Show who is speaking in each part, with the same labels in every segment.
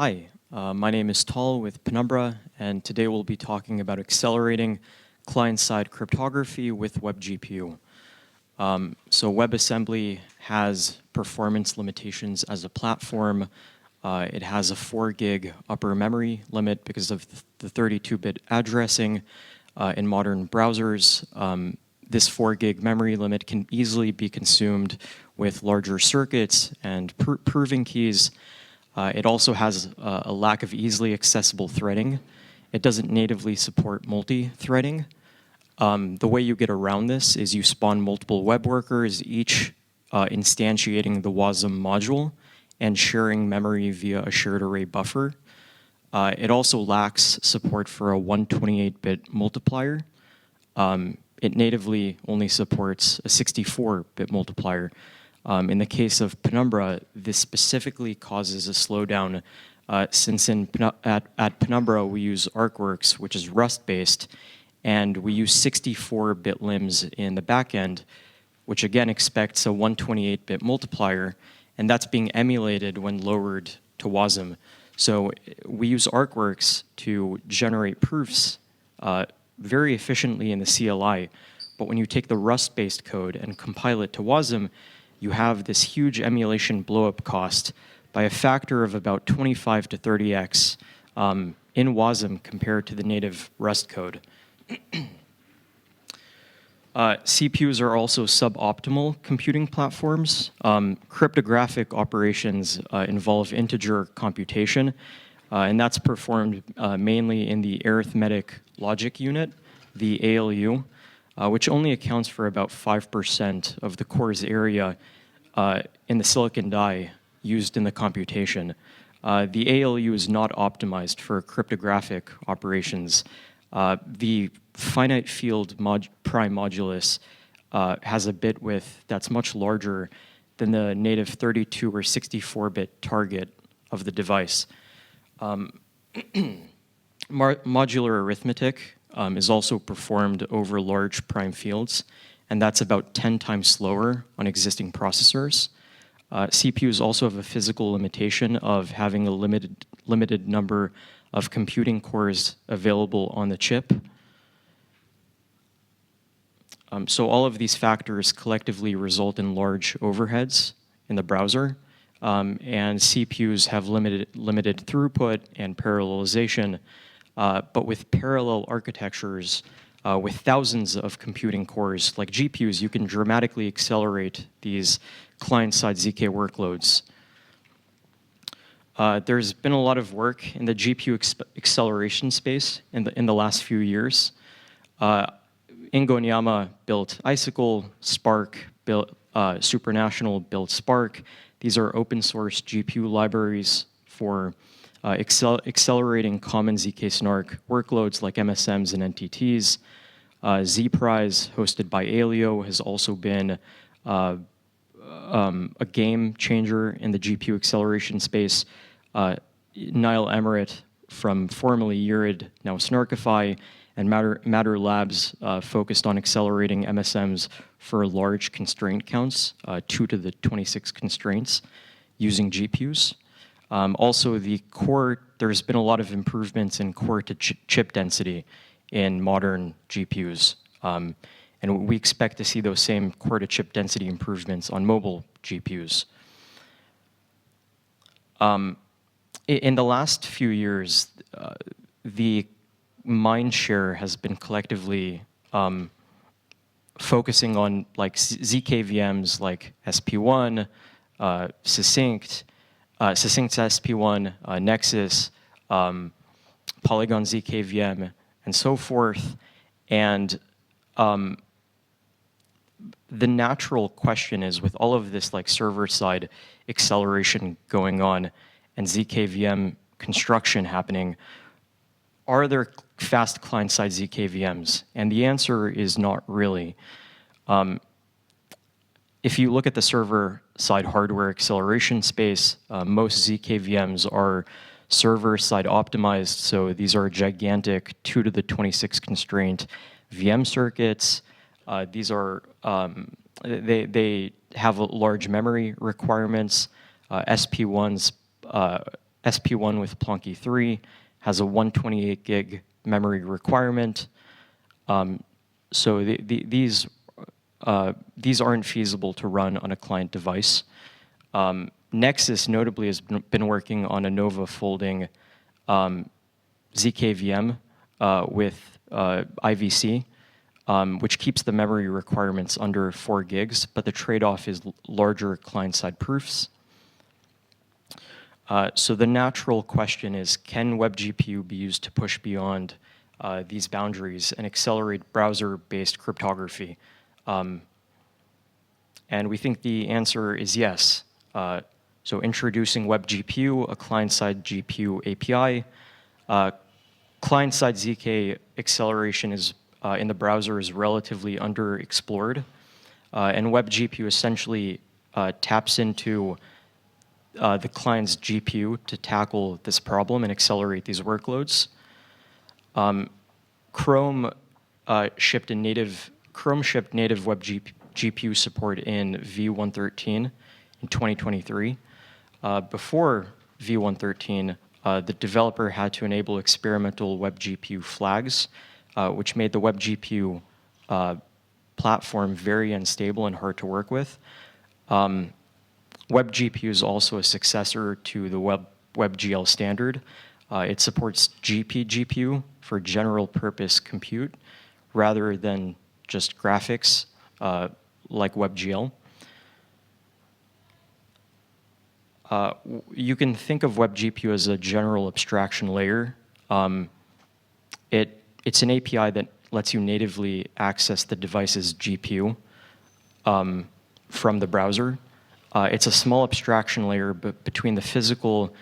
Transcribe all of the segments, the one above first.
Speaker 1: Hi, my name is Tal with Penumbra, and today we'll be talking about accelerating client-side cryptography with WebGPU. So WebAssembly has performance limitations as a platform. It has a 4 gig upper memory limit because of the 32-bit addressing in modern browsers. This 4 gig memory limit can easily be consumed with larger circuits and proving keys. It also has a lack of easily accessible threading. It doesn't natively support multi-threading. The way you get around this is you spawn multiple web workers, each instantiating the WASM module and sharing memory via a shared array buffer. It also lacks support for a 128-bit multiplier. It natively only supports a 64-bit multiplier. In the case of Penumbra, this specifically causes a slowdown since at Penumbra we use ArcWorks, which is Rust-based, and we use 64-bit limbs in the backend, which again expects a 128-bit multiplier, and that's being emulated when lowered to WASM. So we use ArcWorks to generate proofs very efficiently in the CLI, but when you take the Rust-based code and compile it to WASM, you have this huge emulation blow-up cost by a factor of about 25 to 30x in WASM compared to the native Rust code. CPUs are also suboptimal computing platforms. Cryptographic operations involve integer computation, and that's performed mainly in the arithmetic logic unit, the ALU, which only accounts for about 5% of the core's area in the silicon die used in the computation. The ALU is not optimized for cryptographic operations. The finite field prime modulus has a bit width that's much larger than the native 32 or 64-bit target of the device. Modular arithmetic is also performed over large prime fields, and that's about 10 times slower on existing processors. CPUs also have a physical limitation of having a limited number of computing cores available on the chip. So all of these factors collectively result in large overheads in the browser, and CPUs have limited throughput and parallelization. But with parallel architectures, with thousands of computing cores like GPUs, you can dramatically accelerate these client-side ZK workloads. There's been a lot of work in the GPU acceleration space in the last few years. Ingo Nyama built Icicle, Spark built Supranational built Spark. These are open source GPU libraries for accelerating common ZK snark workloads like MSMs and NTTs. ZPrize, hosted by Alio, has also been a game changer in the GPU acceleration space. Niall Emmerich from formerly Urid, now Snarkify, and Matter Labs focused on accelerating MSMs for large constraint counts, 2 to the 26 constraints, using GPUs. Also, there's been a lot of improvements in core-to-chip density in modern GPUs. And we expect to see those same core-to-chip density improvements on mobile GPUs. In the last few years, the mind share has been collectively focusing on like ZK VMs like SP1, Succinct, Succinct SP1, Nexus, Polygon ZK VM, and so forth. And the natural question is, with all of this like server-side acceleration going on and ZK VM construction happening, are there fast client-side ZK VMs? And the answer is not really. If you look at the server-side hardware acceleration space, most ZK VMs are server-side optimized, so these are gigantic 2 to the 26 constraint VM circuits. These are, they have large memory requirements. SP1's SP1 with Plonky 3 has a 128 gig memory requirement. So these aren't feasible to run on a client device. Nexus notably has been working on a Nova folding ZKVM with IVC, which keeps the memory requirements under 4 gigs, but the trade-off is larger client-side proofs. So the natural question is, can WebGPU be used to push beyond these boundaries and accelerate browser-based cryptography? And we think the answer is yes. So introducing WebGPU, a client-side GPU API, client-side ZK acceleration is in the browser is relatively underexplored, and WebGPU essentially taps into the client's GPU to tackle this problem and accelerate these workloads. Chrome shipped native WebGPU support in V113 in 2023. Before V113, the developer had to enable experimental WebGPU flags, which made the WebGPU platform very unstable and hard to work with. WebGPU is also a successor to the WebGL standard. It supports GPGPU for general purpose compute rather than just graphics like WebGL. You can think of WebGPU as a general abstraction layer. It's an API that lets you natively access the device's GPU from the browser. It's a small abstraction layer between the physical,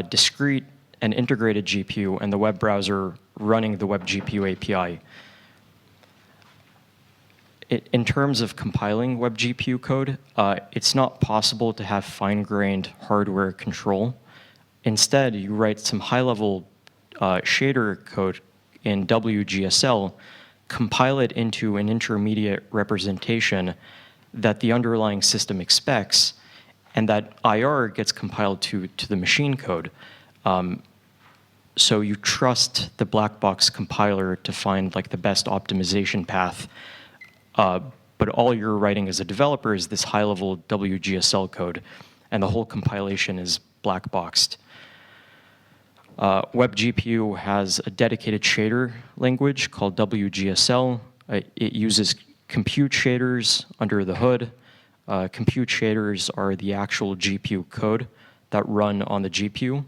Speaker 1: discrete, and integrated GPU and the web browser running the WebGPU API. In terms of compiling WebGPU code, it's not possible to have fine-grained hardware control. Instead, you write some high-level shader code in WGSL, compile it into an intermediate representation that the underlying system expects, and that IR gets compiled to the machine code. So you trust the black box compiler to find like the best optimization path, but all you're writing as a developer is this high-level WGSL code, and the whole compilation is black boxed. WebGPU has a dedicated shader language called WGSL. It uses compute shaders under the hood. Compute shaders are the actual GPU code that run on the GPU.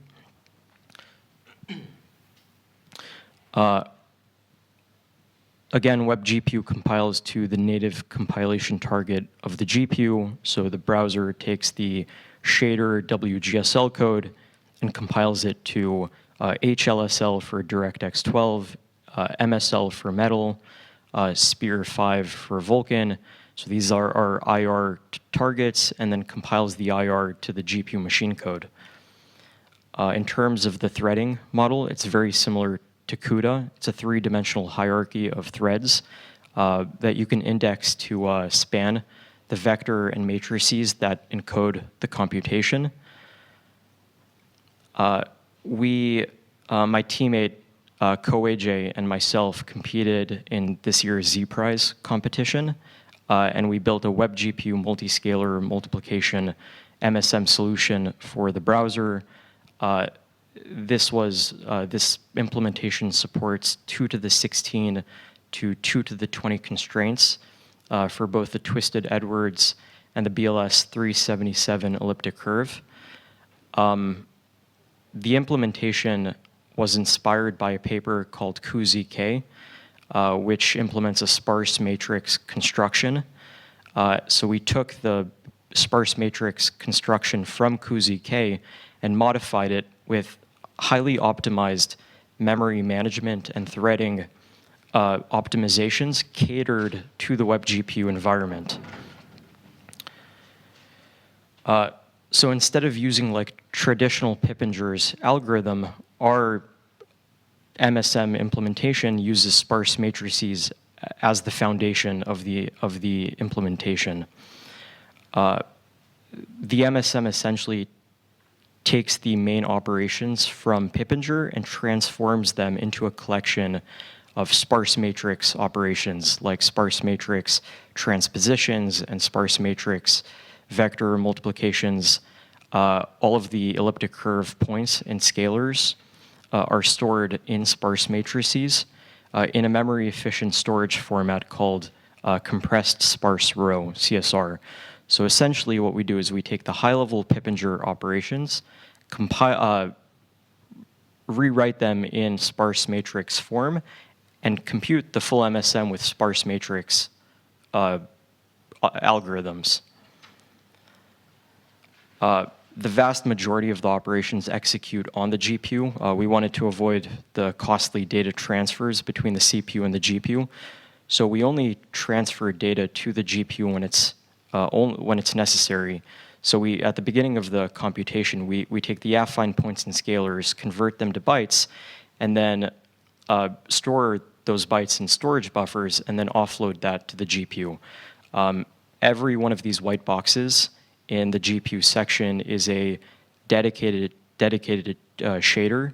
Speaker 1: Again, WebGPU compiles to the native compilation target of the GPU, so the browser takes the shader WGSL code and compiles it to HLSL for DirectX 12, MSL for Metal, Spear 5 for Vulkan. So these are our IR targets, and then compiles the IR to the GPU machine code. In terms of the threading model, it's very similar to CUDA. It's a 3-dimensional hierarchy of threads that you can index to span the vector and matrices that encode the computation. My teammate Koeje and myself competed in this year's ZPrize competition, and we built a WebGPU multi-scalar multiplication MSM solution for the browser. This implementation supports 2 to the 16 to 2 to the 20 constraints for both the twisted Edwards and the BLS 377 elliptic curve. The implementation was inspired by a paper called cuZK, which implements a sparse matrix construction. So we took the sparse matrix construction from cuZK and modified it with highly optimized memory management and threading optimizations catered to the WebGPU environment. So instead of using like traditional Pippinger's algorithm, our MSM implementation uses sparse matrices as the foundation of the implementation. The MSM essentially takes the main operations from Pippinger and transforms them into a collection of sparse matrix operations, like sparse matrix transpositions and sparse matrix vector multiplications. All of the elliptic curve points and scalars are stored in sparse matrices in a memory-efficient storage format called compressed sparse row, CSR. So essentially what we do is we take the high-level Pippinger operations, rewrite them in sparse matrix form, and compute the full MSM with sparse matrix algorithms. The vast majority of the operations execute on the GPU. We wanted to avoid the costly data transfers between the CPU and the GPU. So we only transfer data to the GPU when it's necessary. So at the beginning of the computation, we take the affine points and scalars, convert them to bytes, and then store those bytes in storage buffers, and then offload that to the GPU. Every one of these white boxes in the GPU section is a dedicated shader.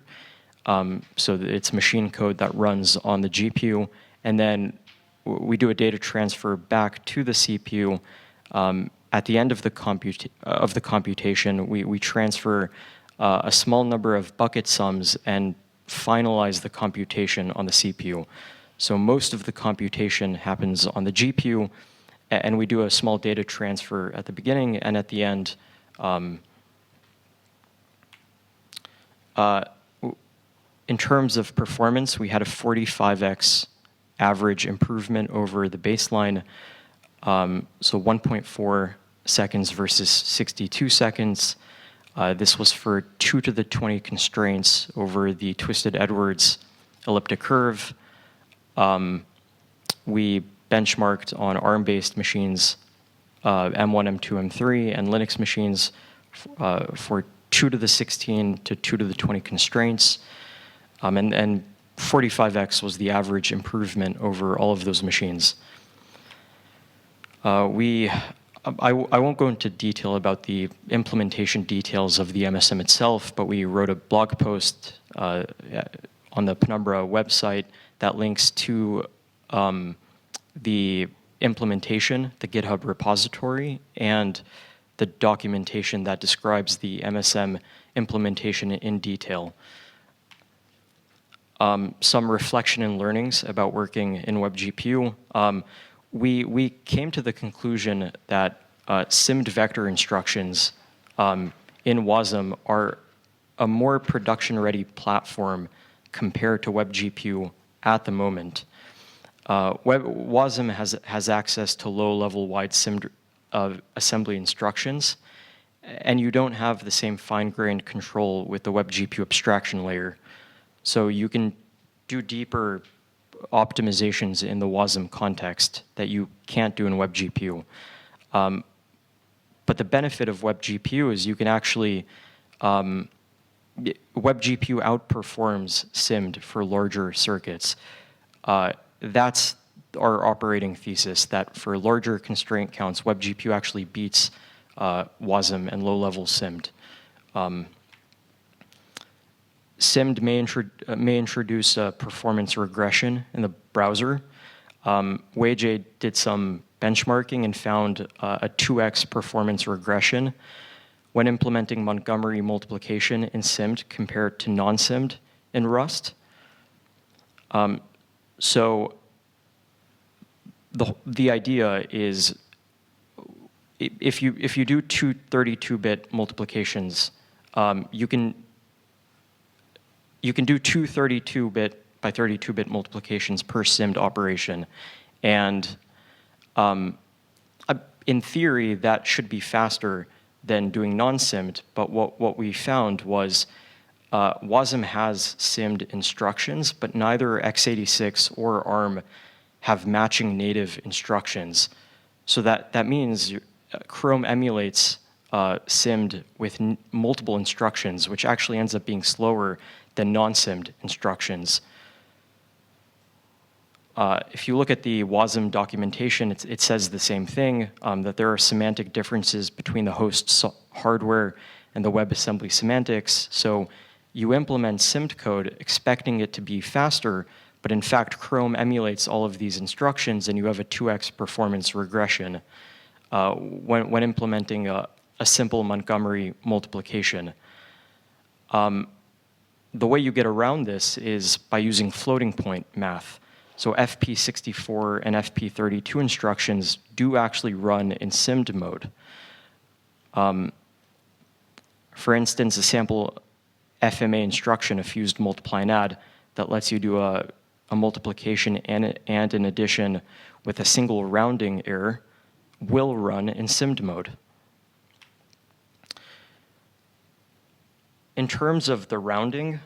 Speaker 1: So it's machine code that runs on the GPU, and then we do a data transfer back to the CPU. At the end of the computation, we transfer a small number of bucket sums and finalize the computation on the CPU. So most of the computation happens on the GPU, and we do a small data transfer at the beginning and at the end. In terms of performance, we had a 45x average improvement over the baseline. So 1.4 seconds versus 62 seconds. This was for 2 to the 20 constraints over the twisted Edwards elliptic curve. We benchmarked on ARM-based machines, M1, M2, M3, and Linux machines for 2 to the 16 to 2 to the 20 constraints. And 45x was the average improvement over all of those machines. I won't go into detail about the implementation details of the MSM itself, but we wrote a blog post on the Penumbra website that links to the implementation, the GitHub repository, and the documentation that describes the MSM implementation in detail. Some reflection and learnings about working in WebGPU. We came to the conclusion that SIMD vector instructions in WASM are a more production-ready platform compared to WebGPU at the moment. WASM has access to low-level wide SIMD assembly instructions, and you don't have the same fine-grained control with the WebGPU abstraction layer. So you can do deeper optimizations in the WASM context that you can't do in WebGPU. But the benefit of WebGPU is you can actually, WebGPU outperforms SIMD for larger circuits. That's our operating thesis, that for larger constraint counts, WebGPU actually beats WASM and low-level SIMD. SIMD may introduce a performance regression in the browser. WayJ did some benchmarking and found a 2x performance regression when implementing Montgomery multiplication in SIMD compared to non-SIMD in Rust. So the idea is if you do two 32-bit multiplications, you can do two 32-bit by 32-bit multiplications per SIMD operation. And in theory, that should be faster than doing non-SIMD. But what we found was WASM has SIMD instructions, but neither x86 or ARM have matching native instructions. So that means Chrome emulates SIMD with multiple instructions, which actually ends up being slower than non-SIMD instructions. If you look at the WASM documentation, it says the same thing, that there are semantic differences between the host's hardware and the WebAssembly semantics. So you implement SIMD code expecting it to be faster, but in fact, Chrome emulates all of these instructions, and you have a 2x performance regression when implementing a simple Montgomery multiplication. The way you get around this is by using floating point math. So FP64 and FP32 instructions do actually run in SIMD mode. For instance, a sample FMA instruction, a fused multiply and add, that lets you do a multiplication and an addition with a single rounding error will run in SIMD mode. In terms of the rounding,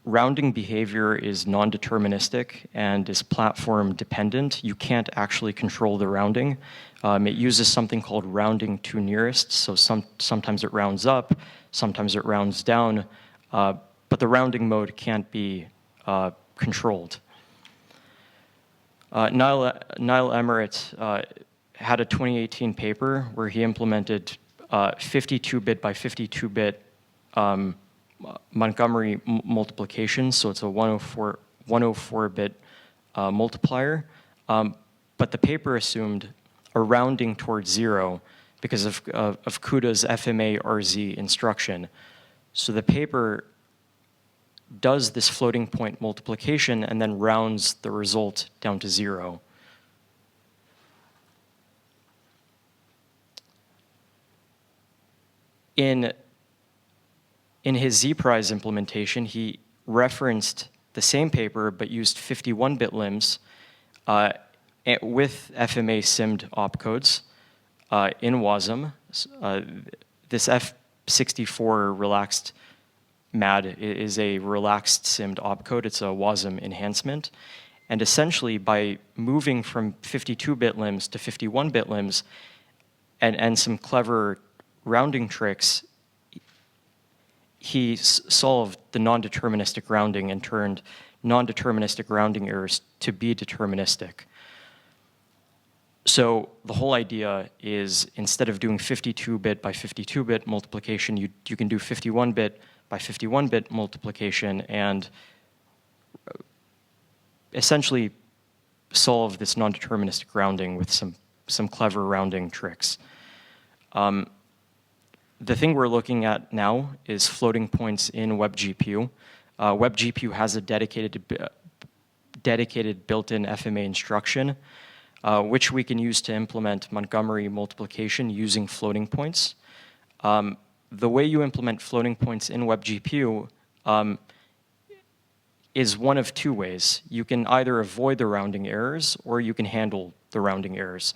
Speaker 1: rounding behavior is non-deterministic and is platform dependent. You can't actually control the rounding. It uses something called rounding to nearest, so sometimes it rounds up, sometimes it rounds down, but the rounding mode can't be controlled. Niall Emmerich had a 2018 paper where he implemented 52-bit by 52-bit Montgomery multiplication, so it's a 104-bit multiplier. But the paper assumed a rounding towards 0 because of CUDA's FMA RZ instruction. So the paper does this floating point multiplication and then rounds the result down to 0. In his ZPrize implementation, he referenced the same paper but used 51-bit limbs with FMA SIMD opcodes in WASM. This F64 relaxed MAD is a relaxed SIMD opcode. It's a WASM enhancement. And essentially, by moving from 52-bit limbs to 51-bit limbs and some clever rounding tricks, he solved the non-deterministic rounding and turned non-deterministic rounding errors to be deterministic. So the whole idea is instead of doing 52-bit by 52-bit multiplication, you can do 51-bit by 51-bit multiplication and essentially solve this non-deterministic rounding with some clever rounding tricks. The thing we're looking at now is floating points in WebGPU. WebGPU has a dedicated built-in FMA instruction, which we can use to implement Montgomery multiplication using floating points. The way you implement floating points in WebGPU is one of two ways. You can either avoid the rounding errors or you can handle the rounding errors.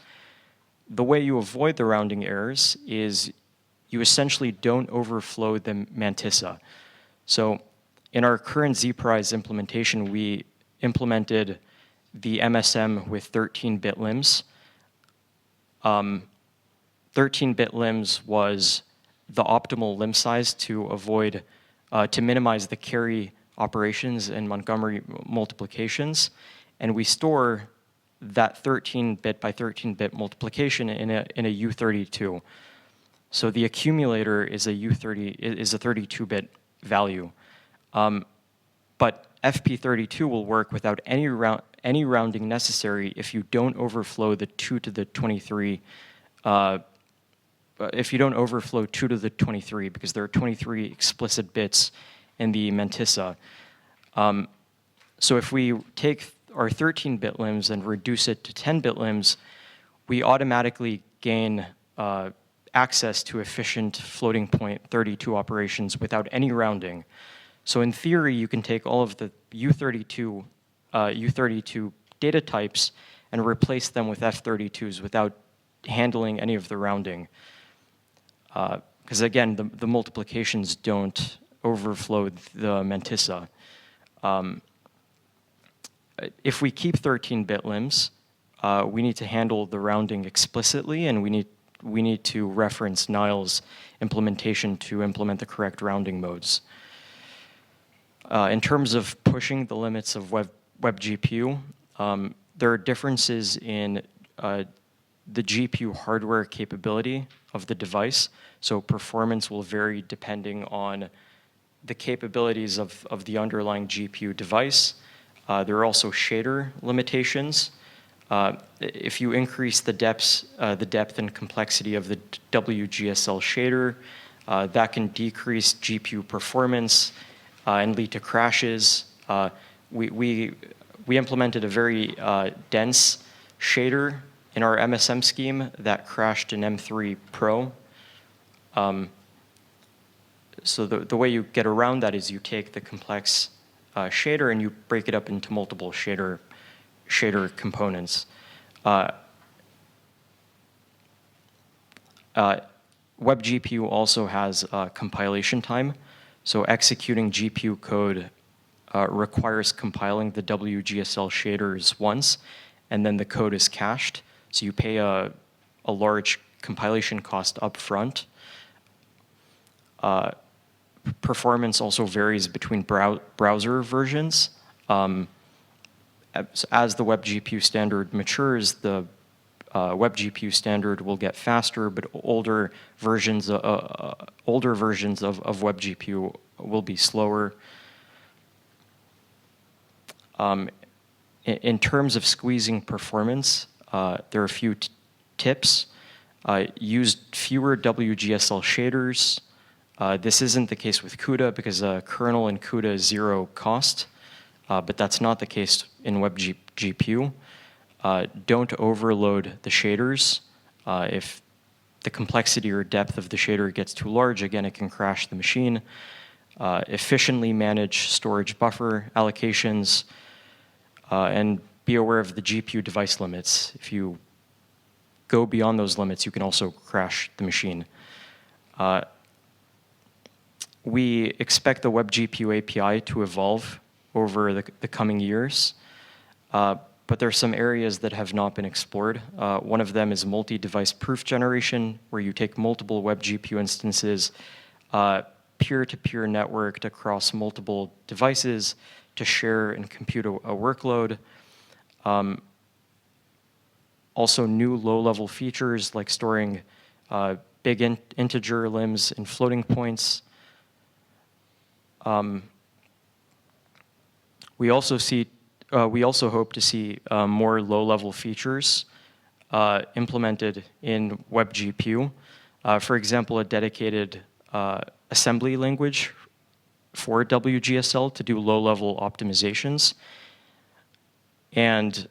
Speaker 1: The way you avoid the rounding errors is you essentially don't overflow the mantissa. So in our current ZPrize implementation, we implemented the MSM with 13-bit limbs. 13-bit limbs was the optimal limb size to avoid, to minimize the carry operations in Montgomery multiplications. And we store that 13-bit by 13-bit multiplication in a U32. So the accumulator is a 32-bit value. But FP32 will work without any rounding necessary if you don't overflow the 2 to the 23, if you don't overflow 2 to the 23, because there are 23 explicit bits in the mantissa. So if we take our 13-bit limbs and reduce it to 10-bit limbs, we automatically gain access to efficient floating point 32 operations without any rounding. So in theory, you can take all of the U32 data types and replace them with F32s without handling any of the rounding. Because again, the multiplications don't overflow the mantissa. If we keep 13-bit limbs, we need to handle the rounding explicitly, and we need to reference Niall's implementation to implement the correct rounding modes. In terms of pushing the limits of WebGPU, there are differences in the GPU hardware capability of the device. So performance will vary depending on the capabilities of the underlying GPU device. There are also shader limitations. If you increase the depth and complexity of the WGSL shader, that can decrease GPU performance and lead to crashes. We implemented a very dense shader in our MSM scheme that crashed in M3 Pro. So the way you get around that is you take the complex shader and you break it up into multiple shader components. WebGPU also has compilation time. So executing GPU code requires compiling the WGSL shaders once, and then the code is cached. So you pay a large compilation cost up front. Performance also varies between browser versions. As the WebGPU standard matures, the WebGPU standard will get faster, but older versions of WebGPU will be slower. In terms of squeezing performance, there are a few tips. Use fewer WGSL shaders. This isn't the case with CUDA because kernel in CUDA is zero cost, but that's not the case in WebGPU. Don't overload the shaders. If the complexity or depth of the shader gets too large, again, it can crash the machine. Efficiently manage storage buffer allocations, and be aware of the GPU device limits. If you go beyond those limits, you can also crash the machine. We expect the WebGPU API to evolve over the coming years, but there are some areas that have not been explored. One of them is multi-device proof generation, where you take multiple WebGPU instances, peer-to-peer networked across multiple devices to share and compute a workload. Also, new low-level features like storing big integer limbs in floating points. We also hope to see more low-level features implemented in WebGPU. For example, a dedicated assembly language for WGSL to do low-level optimizations. And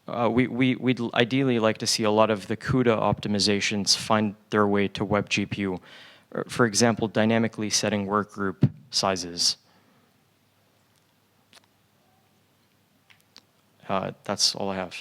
Speaker 1: we'd ideally like to see a lot of the CUDA optimizations find their way to WebGPU. For example, dynamically setting workgroup sizes. That's all I have.